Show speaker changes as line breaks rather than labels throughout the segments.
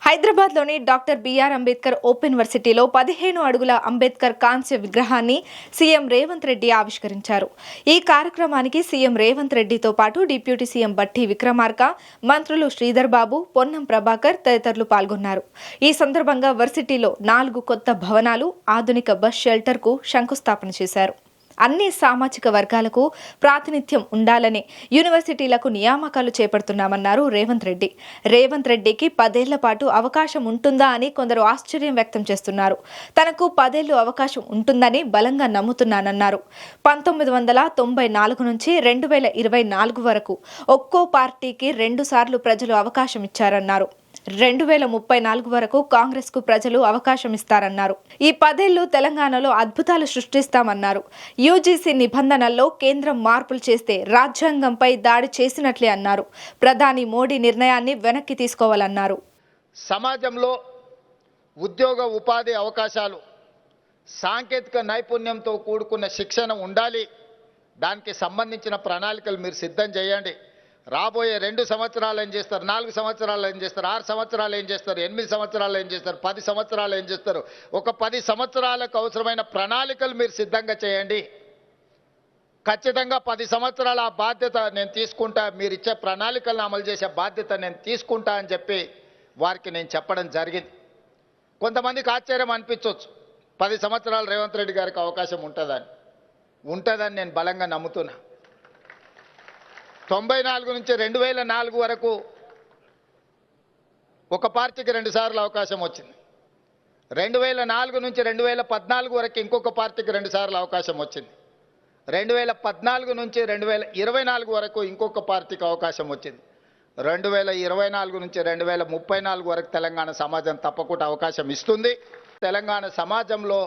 హైదరాబాద్లోని doctor BR Ambedkar open యూనివర్సిటీలో 15 అడుగుల అంబేద్కర్ కాంస్య విగ్రహాన్ని సీఎం రేవంత్ రెడ్డి ఆవిష్కరించారు. ఈ కార్యక్రమానికి సీఎం రేవంత్ రెడ్డితో పాటు డిప్యూటీ సీఎం బట్టి విక్రమార్క, మంత్రులు శ్రీధర్ బాబు, పొన్నం ప్రభాకర్ తదితరులు పాల్గొన్నారు. ఈ సందర్భంగా వర్సిటీలో 4 కొత్త భవనాలు, ఆధునిక బస్ షెల్టర్కు శంకుస్థాపన చేశారు. అన్ని సామాజిక వర్గాలకు ప్రాతినిధ్యం ఉండాలని యూనివర్సిటీలకు నియామకాలు చేపడుతున్నామన్నారు రేవంత్ రెడ్డి. రేవంత్ రెడ్డికి 10 ఏళ్ల పాటు అవకాశం ఉంటుందా అని కొందరు ఆశ్చర్యం వ్యక్తం చేస్తున్నారు. తనకు 10 ఏళ్లు అవకాశం ఉంటుందని బలంగా నమ్ముతున్నానన్నారు. 1994 నుంచి 2024 వరకు ఒక్కో పార్టీకి 2 సార్లు ప్రజలు అవకాశం ఇచ్చారన్నారు. 2034 వరకు కాంగ్రెస్ కు ప్రజలు అవకాశం ఇస్తారన్నారు. ఈ 10 ఏళ్లు తెలంగాణలో అద్భుతాలు సృష్టిస్తామన్నారు. యూజీసీ నిబంధనల్లో కేంద్రం మార్పులు చేస్తే రాజ్యాంగంపై దాడి చేసినట్లే అన్నారు. ప్రధాని మోడీ నిర్ణయాన్ని వెనక్కి తీసుకోవాలన్నారు.
సమాజంలో ఉద్యోగ ఉపాధి అవకాశాలు, సాంకేతిక నైపుణ్యంతో కూడుకున్న శిక్షణ ఉండాలి. దానికి సంబంధించిన ప్రణాళికలు మీరు సిద్ధం చేయండి. రాబోయే 2 సంవత్సరాలు ఏం చేస్తారు, 4 సంవత్సరాలు ఏం చేస్తారు, 6 సంవత్సరాలు ఏం చేస్తారు, 8 సంవత్సరాలు ఏం చేస్తారు, 10 సంవత్సరాలు ఏం చేస్తారు, ఒక 10 సంవత్సరాలకు అవసరమైన ప్రణాళికలు మీరు సిద్ధంగా చేయండి. ఖచ్చితంగా 10 సంవత్సరాల ఆ బాధ్యత నేను తీసుకుంటా, మీరు ఇచ్చే ప్రణాళికలను అమలు చేసే బాధ్యత నేను తీసుకుంటా అని చెప్పి వారికి నేను చెప్పడం జరిగింది. కొంతమందికి ఆశ్చర్యం అనిపించవచ్చు, 10 సంవత్సరాలు రేవంత్ రెడ్డి గారికి అవకాశం ఉంటుందని నేను బలంగా నమ్ముతున్నా. 94 నుంచి 2004 వరకు ఒక పార్టీకి 2 సార్లు అవకాశం వచ్చింది. 2004 నుంచి 2014 వరకు ఇంకొక పార్టీకి 2 సార్లు అవకాశం వచ్చింది. 2014 నుంచి 2024 వరకు ఇంకొక పార్టీకి అవకాశం వచ్చింది. 2024 నుంచి 2034 వరకు తెలంగాణ సమాజం తప్పకుండా అవకాశం ఇస్తుంది. తెలంగాణ సమాజంలో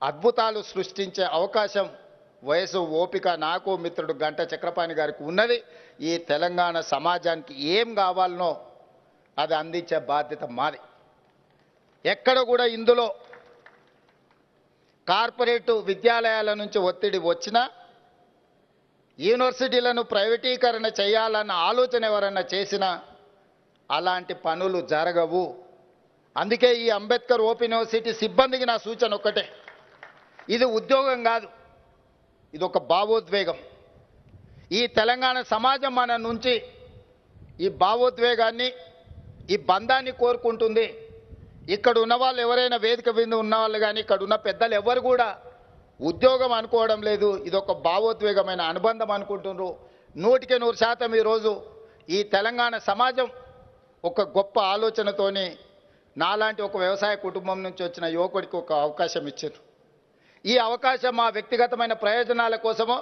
అద్భుతాలు సృష్టించే అవకాశం, వయసు, ఓపిక నాకు మిత్రుడు గంట చక్రపాణి గారికి ఉన్నది. ఈ తెలంగాణ సమాజానికి ఏం కావాలనో అది అందించే బాధ్యత మాది. ఎక్కడ కూడా ఇందులో కార్పొరేటు విద్యాలయాల నుంచి ఒత్తిడి వచ్చినా, యూనివర్సిటీలను ప్రైవేటీకరణ చేయాలన్న ఆలోచన ఎవరన్నా చేసినా అలాంటి పనులు జరగవు. అందుకే ఈ అంబేద్కర్ ఓపెన్ యూనివర్సిటీ సిబ్బందికి నా సూచన ఒక్కటే, ఇది ఉద్యోగం కాదు, ఇది ఒక భావోద్వేగం. ఈ తెలంగాణ సమాజం మన నుంచి ఈ భావోద్వేగాన్ని, ఈ బంధాన్ని కోరుకుంటుంది. ఇక్కడ ఉన్న వాళ్ళు ఎవరైనా వేదిక మీద ఉన్న వాళ్ళు కానీ, ఇక్కడ ఉన్న పెద్దలు ఎవరు కూడా ఉద్యోగం అనుకోవడం లేదు, ఇది ఒక భావోద్వేగమైన అనుబంధం అనుకుంటున్నారు. 100కి 100% ఈరోజు ఈ తెలంగాణ సమాజం ఒక గొప్ప ఆలోచనతోని నాలాంటి ఒక వ్యవసాయ కుటుంబం నుంచి వచ్చిన యువకుడికి ఒక అవకాశం ఇచ్చారు. ఈ అవకాశం మా వ్యక్తిగతమైన ప్రయోజనాల కోసమో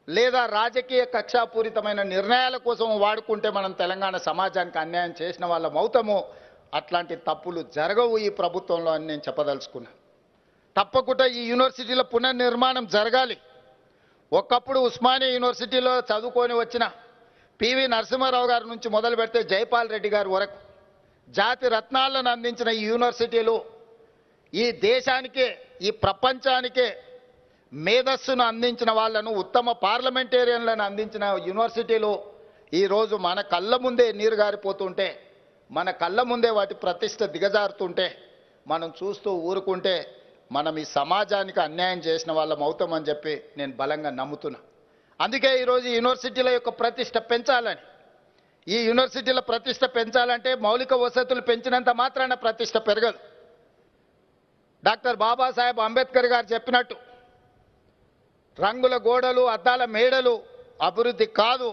లేదా రాజకీయ కక్షాపూరితమైన నిర్ణయాల కోసం వాడుకుంటే మనం తెలంగాణ సమాజానికి అన్యాయం చేసిన వాళ్ళం అవుతాము. అట్లాంటి తప్పులు జరగవు ఈ ప్రభుత్వంలో అని నేను చెప్పదలుచుకున్నాను. తప్పకుండా ఈ యూనివర్సిటీల పునర్నిర్మాణం జరగాలి. ఒకప్పుడు ఉస్మానియా యూనివర్సిటీలో చదువుకొని వచ్చిన పివి నరసింహారావు గారి నుంచి మొదలు పెడితే జైపాల్ రెడ్డి గారి వరకు జాతి రత్నాలను అందించిన ఈ యూనివర్సిటీలు ఈ దేశానికే, ఈ ప్రపంచానికే మేధస్సును అందించిన వాళ్ళను, ఉత్తమ పార్లమెంటేరియన్లను అందించిన యూనివర్సిటీలు ఈరోజు మన కళ్ళ ముందే నీరు గారిపోతుంటే, మన కళ్ళ ముందే వాటి ప్రతిష్ట దిగజారుతుంటే మనం చూస్తూ ఊరుకుంటే మనం ఈ సమాజానికి అన్యాయం చేసిన వాళ్ళం అవుతామని చెప్పి నేను బలంగా నమ్ముతున్నా. అందుకే ఈరోజు యూనివర్సిటీల యొక్క ప్రతిష్ట పెంచాలని, ఈ యూనివర్సిటీల ప్రతిష్ట పెంచాలంటే మౌలిక వసతులు పెంచినంత మాత్రాన ప్రతిష్ట పెరగదు. డాక్టర్ బాబాసాహెబ్ అంబేద్కర్ గారు చెప్పినట్టు రంగుల గోడలు, అద్దాల మేడలు అభివృద్ధి కాదు,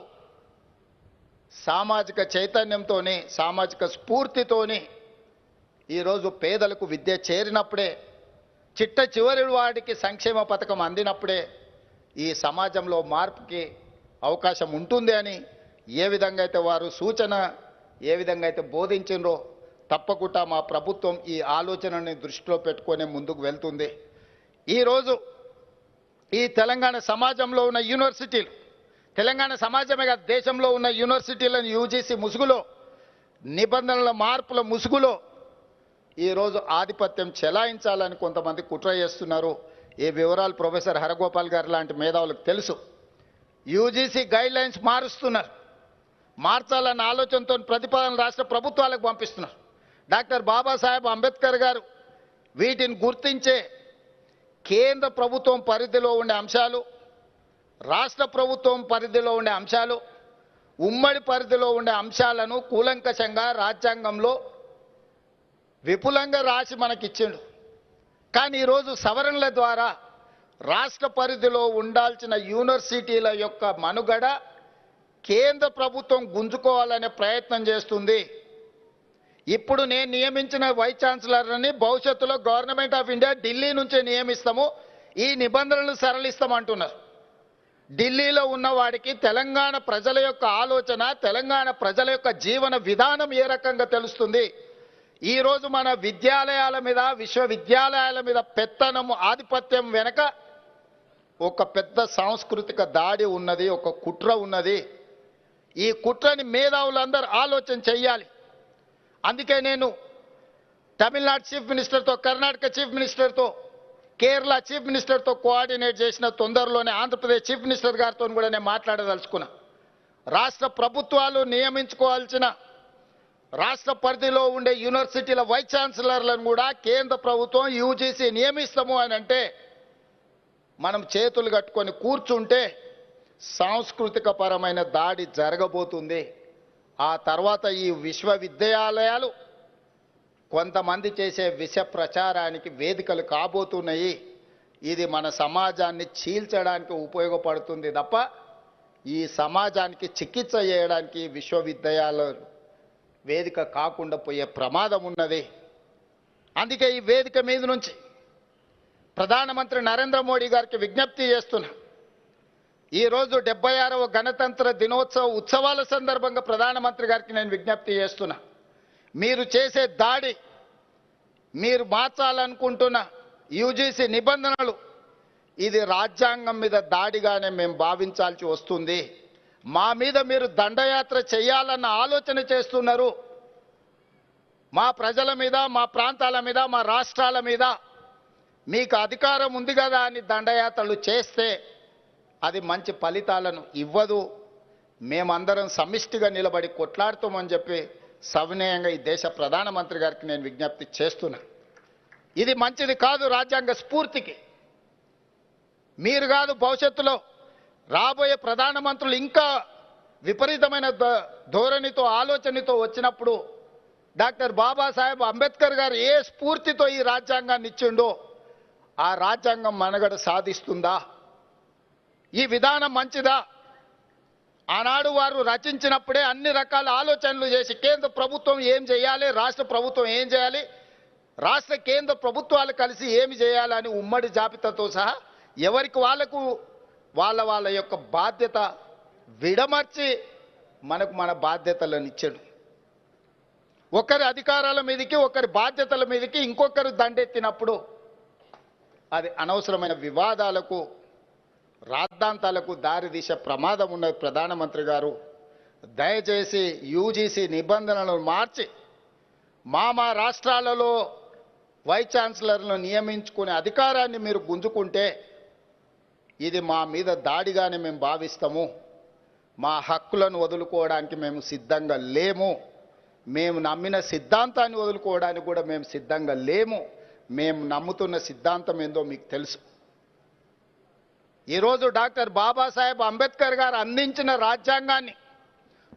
సామాజిక చైతన్యంతోని, సామాజిక స్ఫూర్తితోని ఈరోజు పేదలకు విద్య చేరినప్పుడే, చిట్ట చివరి వాడికి సంక్షేమ పథకం అందినప్పుడే ఈ సమాజంలో మార్పుకి అవకాశం ఉంటుంది అని ఏ విధంగా అయితే వారు సూచన, ఏ విధంగా అయితే బోధించినరో తప్పకుండా మా ప్రభుత్వం ఈ ఆలోచనని దృష్టిలో పెట్టుకొని ముందుకు వెళ్తుంది. ఈరోజు ఈ తెలంగాణ సమాజంలో ఉన్న యూనివర్సిటీలు, తెలంగాణ సమాజమే కాదు దేశంలో ఉన్న యూనివర్సిటీలను యూజీసీ ముసుగులో, నిబంధనల మార్పుల ముసుగులో ఈరోజు ఆధిపత్యం చెలాయించాలని కొంతమంది కుట్ర చేస్తున్నారు. ఈ వివరాలు ప్రొఫెసర్ హరగోపాల్ గారు లాంటి మేధావులకు తెలుసు. యూజీసీ గైడ్లైన్స్ మారుస్తున్నారు, మార్చాలన్న ఆలోచనతో ప్రతిపాదన రాష్ట్ర ప్రభుత్వాలకు పంపిస్తున్నారు. డాక్టర్ బాబాసాహెబ్ అంబేద్కర్ గారు వీటిని గుర్తించే కేంద్ర ప్రభుత్వం పరిధిలో ఉండే అంశాలు, రాష్ట్ర ప్రభుత్వం పరిధిలో ఉండే అంశాలు, ఉమ్మడి పరిధిలో ఉండే అంశాలను కూలంకషంగా రాజ్యాంగంలో విపులంగా రాసి మనకిచ్చిండు. కానీ ఈరోజు సవరణల ద్వారా రాష్ట్ర పరిధిలో ఉండాల్సిన యూనివర్సిటీల యొక్క మనుగడ కేంద్ర ప్రభుత్వం గుంజుకోవాలనే ప్రయత్నం చేస్తుంది. ఇప్పుడు నేను నియమించిన వైస్ ఛాన్సలర్ని భవిష్యత్తులో గవర్నమెంట్ ఆఫ్ ఇండియా ఢిల్లీ నుంచే నియమిస్తాము, ఈ నిబంధనలు సరళిస్తామంటున్నారు. ఢిల్లీలో ఉన్నవాడికి తెలంగాణ ప్రజల యొక్క ఆలోచన, తెలంగాణ ప్రజల యొక్క జీవన విధానం ఏ రకంగా తెలుస్తుంది? ఈరోజు మన విద్యాలయాల మీద, విశ్వవిద్యాలయాల మీద పెత్తనము, ఆధిపత్యం వెనక ఒక పెద్ద సాంస్కృతిక దాడి ఉన్నది, ఒక కుట్ర ఉన్నది. ఈ కుట్రని మేధావులందరూ ఆలోచన చెయ్యాలి. అందుకే నేను తమిళనాడు చీఫ్ మినిస్టర్తో, కర్ణాటక చీఫ్ మినిస్టర్తో, కేరళ చీఫ్ మినిస్టర్తో కోఆర్డినేట్ చేసిన తొందరలోనే ఆంధ్రప్రదేశ్ చీఫ్ మినిస్టర్ గారితో కూడా నేను మాట్లాడదలుచుకున్నా. రాష్ట్ర ప్రభుత్వాలు నియమించుకోవాల్సిన రాష్ట్ర పరిధిలో ఉండే యూనివర్సిటీల వైస్ ఛాన్సలర్లను కూడా కేంద్ర ప్రభుత్వం యూజీసీ నియమిస్తాము అని అంటే మనం చేతులు కట్టుకొని కూర్చుంటే సాంస్కృతిక పరమైన దాడి జరగబోతుంది. ఆ తర్వాత ఈ విశ్వవిద్యాలయాలు కొంతమంది చేసే విష ప్రచారానికి వేదికలు కాబోతున్నాయి. ఇది మన సమాజాన్ని చీల్చడానికి ఉపయోగపడుతుంది తప్ప ఈ సమాజానికి చికిత్స చేయడానికి విశ్వవిద్యాలయాలు వేదిక కాకుండా పోయే ప్రమాదం ఉన్నది. అందుకే ఈ వేదిక మీద నుంచి ప్రధానమంత్రి నరేంద్ర మోడీ గారికి విజ్ఞప్తి చేస్తున్నా. ఈరోజు 76వ గణతంత్ర దినోత్సవ ఉత్సవాల సందర్భంగా ప్రధానమంత్రి గారికి నేను విజ్ఞప్తి చేస్తున్నా. మీరు చేసే దాడి, మీరు మార్చాలనుకుంటున్న యూజీసీ నిబంధనలు, ఇది రాజ్యాంగం మీద దాడిగానే మేము భావించాల్సి వస్తుంది. మా మీద మీరు దండయాత్ర చేయాలన్న ఆలోచన చేస్తున్నారు. మా ప్రజల మీద, మా ప్రాంతాల మీద, మా రాష్ట్రాల మీద మీకు అధికారం ఉంది కదా అని దండయాత్రలు చేస్తే అది మంచి ఫలితాలను ఇవ్వదు. మేమందరం సమిష్టిగా నిలబడి కొట్లాడుతామని చెప్పి సవినయంగా ఈ దేశ ప్రధానమంత్రి గారికి నేను విజ్ఞప్తి చేస్తున్నా. ఇది మంచిది కాదు రాజ్యాంగ స్ఫూర్తికి. మీరు కాదు, భవిష్యత్తులో రాబోయే ప్రధానమంత్రులు ఇంకా విపరీతమైన ధోరణితో, ఆలోచనతో వచ్చినప్పుడు డాక్టర్ బాబాసాహెబ్ అంబేద్కర్ గారు ఏ స్ఫూర్తితో ఈ రాజ్యాంగాన్ని ఇచ్చిండో ఆ రాజ్యాంగం మనుగడ సాధిస్తుందా? ఈ విధానం మంచిదా? ఆనాడు వారు రచించినప్పుడే అన్ని రకాల ఆలోచనలు చేసి కేంద్ర ప్రభుత్వం ఏం చేయాలి, రాష్ట్ర ప్రభుత్వం ఏం చేయాలి, రాష్ట్ర కేంద్ర ప్రభుత్వాలు కలిసి ఏమి చేయాలని ఉమ్మడి జాబితాతో సహా ఎవరికి వాళ్లకు వాళ్ళ యొక్క బాధ్యత విడమర్చి మనకు మన బాధ్యతలను ఇచ్చాడు. ఒకరి అధికారాల మీదకి, ఒకరి బాధ్యతల మీదకి ఇంకొకరు దండెత్తినప్పుడు అది అనవసరమైన వివాదాలకు, రాద్ధాంతాలకు దారితీసే ప్రమాదం ఉన్నది. ప్రధానమంత్రి గారు దయచేసి యూజీసీ నిబంధనలను మార్చి మా రాష్ట్రాలలో వైస్ ఛాన్సలర్లను నియమించుకునే అధికారాన్ని మీరు గుంజుకుంటే ఇది మా మీద దాడిగానే మేము భావిస్తాము. మా హక్కులను వదులుకోవడానికి మేము సిద్ధంగా లేము. మేము నమ్మిన సిద్ధాంతాన్ని వదులుకోవడానికి కూడా మేము సిద్ధంగా లేము. మేము నమ్ముతున్న సిద్ధాంతం ఏందో మీకు తెలుసు. ఈరోజు డాక్టర్ బాబాసాహెబ్ అంబేద్కర్ గారు అందించిన రాజ్యాంగాన్ని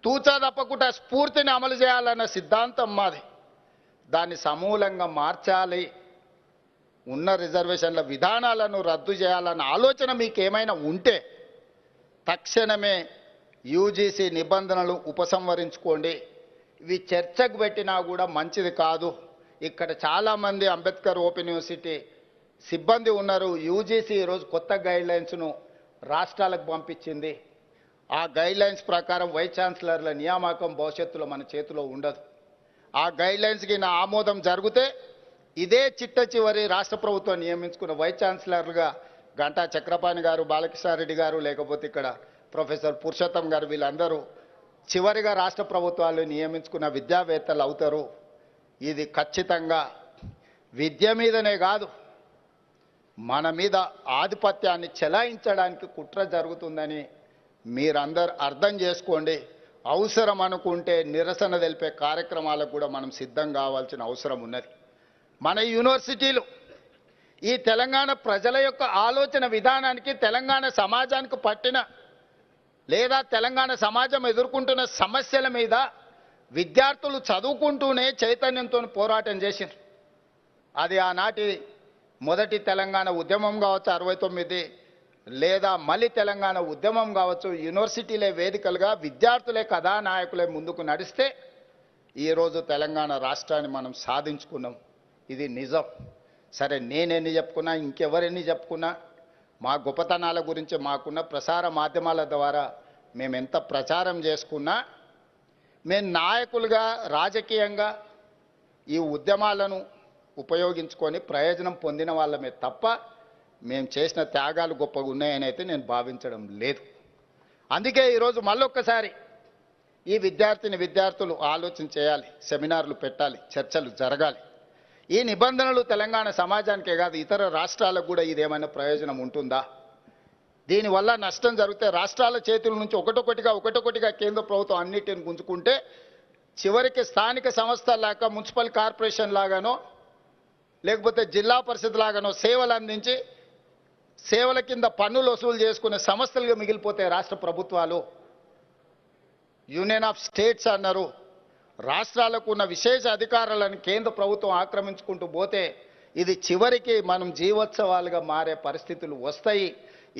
తూచా తప్పకుండా స్ఫూర్తిని అమలు చేయాలన్న సిద్ధాంతం మాది. దాన్ని సమూలంగా మార్చాలి. ఉన్న రిజర్వేషన్ల విధానాలను రద్దు చేయాలన్న ఆలోచన మీకు ఏమైనా ఉంటే తక్షణమే యూజీసీ నిబంధనలు ఉపసంహరించుకోండి. ఇవి చర్చకు పెట్టినా కూడా మంచిది కాదు. ఇక్కడ చాలామంది అంబేద్కర్ ఓపెన్ యూనివర్సిటీ సిబ్బంది ఉన్నారు. యూజీసీ ఈరోజు కొత్త గైడ్లైన్స్ను రాష్ట్రాలకు పంపించింది. ఆ గైడ్లైన్స్ ప్రకారం వైస్ ఛాన్సలర్ల నియామకం భవిష్యత్తులో మన చేతిలో ఉండదు. ఆ గైడ్లైన్స్కి నా ఆమోదం జరిగితే ఇదే చిట్ట చివరి రాష్ట్ర ప్రభుత్వం నియమించుకున్న వైస్ ఛాన్సలర్లుగా గంటా చక్రపాణి గారు, బాలకృష్ణారెడ్డి గారు, లేకపోతే ఇక్కడ ప్రొఫెసర్ పురుషోత్తం గారు, వీళ్ళందరూ చివరిగా రాష్ట్ర ప్రభుత్వాలు నియమించుకున్న విద్యావేత్తలు అవుతారు. ఇది ఖచ్చితంగా విద్య మీదనే కాదు, మన మీద ఆధిపత్యాన్ని చెలాయించడానికి కుట్ర జరుగుతుందని మీరందరూ అర్థం చేసుకోండి. అవసరం అనుకుంటే నిరసన తెలిపే కార్యక్రమాలకు కూడా మనం సిద్ధం కావాల్సిన అవసరం ఉన్నది. మన యూనివర్సిటీలు ఈ తెలంగాణ ప్రజల యొక్క ఆలోచన విధానానికి, తెలంగాణ సమాజానికి పట్టిన లేదా తెలంగాణ సమాజం ఎదుర్కొంటున్న సమస్యల మీద విద్యార్థులు చదువుకుంటూనే చైతన్యంతో పోరాటం చేసిండ్రు. అది ఆనాటి మొదటి తెలంగాణ ఉద్యమం కావచ్చు 69, లేదా మళ్ళీ తెలంగాణ ఉద్యమం కావచ్చు. యూనివర్సిటీలే వేదికలుగా విద్యార్థులే కథానాయకులే ముందుకు నడిస్తే ఈరోజు తెలంగాణ రాష్ట్రాన్ని మనం సాధించుకున్నాం. ఇది నిజం. సరే, నేనెన్ని చెప్పుకున్నా, ఇంకెవరెన్ని చెప్పుకున్నా, మా గొప్పతనాల గురించి మాకున్న ప్రసార మాధ్యమాల ద్వారా మేము ఎంత ప్రచారం చేసుకున్నా, మేము నాయకులుగా రాజకీయంగా ఈ ఉద్యమాలను ఉపయోగించుకొని ప్రయోజనం పొందిన వాళ్ళమే తప్ప మేము చేసిన త్యాగాలు గొప్పగా ఉన్నాయని అయితే నేను భావించడం లేదు. అందుకే ఈరోజు మళ్ళొక్కసారి ఈ విద్యార్థులు ఆలోచన చేయాలి, సెమినార్లు పెట్టాలి, చర్చలు జరగాలి. ఈ నిబంధనలు తెలంగాణ సమాజానికే కాదు, ఇతర రాష్ట్రాలకు కూడా ఇదేమైనా ప్రయోజనం ఉంటుందా? దీనివల్ల నష్టం జరిగితే రాష్ట్రాల చేతుల నుంచి ఒకటొకటిగా కేంద్ర ప్రభుత్వం అన్నిటిని గుంజుకుంటే చివరికి స్థానిక సంస్థల్లాగా, మున్సిపల్ కార్పొరేషన్ లాగానో లేకపోతే జిల్లా పరిషత్ లాగానో సేవలు అందించి సేవల కింద పన్నులు వసూలు చేసుకునే సంస్థలుగా మిగిలిపోతే రాష్ట్ర ప్రభుత్వాలు. యూనియన్ ఆఫ్ స్టేట్స్ అన్నారు. రాష్ట్రాలకు ఉన్న విశేష అధికారాలను కేంద్ర ప్రభుత్వం ఆక్రమించుకుంటూ పోతే ఇది చివరికి మనం జీవోత్సవాలుగా మారే పరిస్థితులు వస్తాయి.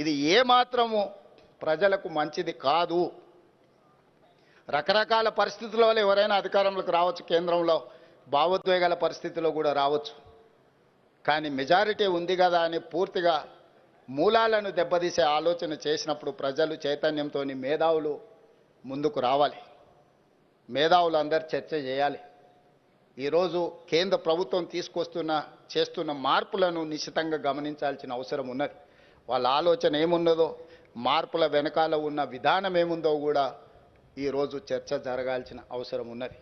ఇది ఏమాత్రము ప్రజలకు మంచిది కాదు. రకరకాల పరిస్థితుల వల్ల ఎవరైనా అధికారంలోకి రావచ్చు, కేంద్రంలో భావోద్వేగాల పరిస్థితిలో కూడా రావచ్చు. కానీ మెజారిటీ ఉంది కదా అని పూర్తిగా మూలాలను దెబ్బతీసే ఆలోచన చేసినప్పుడు ప్రజలు చైతన్యంతో మేధావులు ముందుకు రావాలి. మేధావులు అందరు చర్చ చేయాలి. ఈరోజు కేంద్ర ప్రభుత్వం చేస్తున్న మార్పులను నిశితంగా గమనించాల్సిన అవసరం ఉన్నది. వాళ్ళ ఆలోచన ఏమున్నదో, మార్పుల వెనకాల ఉన్న విధానం ఏముందో కూడా ఈరోజు చర్చ జరగాల్సిన అవసరం ఉన్నది.